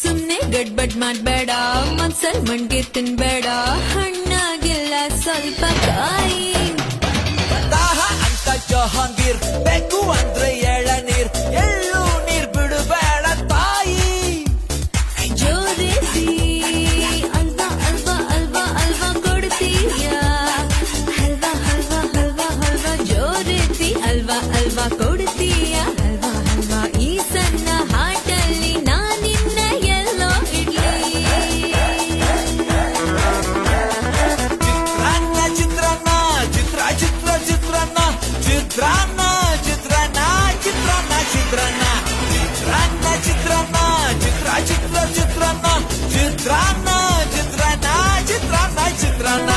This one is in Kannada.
ಸುಮ್ನೆ ಗಡ್ಬಡ್ ಮಾಡ್ಬೇಡ, ಮನ್ಸಲ್ ಮಣ್ಗೆ ತಿನ್ಬೇಡ, ಹಣ್ಣಾಗಿಲ್ಲ ಸ್ವಲ್ಪ ಕಾಯಿ. ದಾಹ ಅಂತ ಜಹಾಂಗೀರ್, ಬೇಕು ಅಂದ್ರೆ ಎಳನೀರ್, ಎಳ್ಳು ನೀರ್ ಬಿಡಬೇಡ ತಾಯಿ. ಜೋರಿಸಿ ಅಲ್ವಾ ಅಲ್ವಾ ಅಲ್ವಾ ಅಲ್ವಾ ಕೊಡ್ತೀಯ, ಹಲ್ವಾ ಹಲ್ವಾ ಹಲ್ವಾ ಹಲ್ವಾ ಜೋರಿಸಿ ಅಲ್ವಾ ಅಲ್ವಾ ಕೊಡ್ತೀಯ, ಹಲ್ವಾ ಹಲ್ವಾ ಈ ಸಣ್ಣ ಹಾಟಲ್ಲಿ ನಾನಿನ್ನ ಎಲ್ಲೋ ಇಡ್ಲಿ. ಚಿತ್ರಾನ್ನ ಚಿತ್ರಾನ್ನ ಚಿತ್ರಾನ್ನ ಚಿತ್ರಾನ್ನ ಚಿತ್ರಾನ್ನ ಚಿತ್ರಾನ್ನ ಚಿತ್ರಾನ್ನ ಚಿತ್ರಾನ್ನ ಚಿತ್ರಾನ್ನ ಚಿತ್ರಾನ್ನ ಚಿತ್ರಾನ್ನ ಚಿತ್ರಾನ್ನ ಚಿತ್ರಾನ್ನ ಚಿತ್ರಾನ್ನ ಚಿತ್ರಾನ್ನ ಚಿತ್ರಾನ್ನ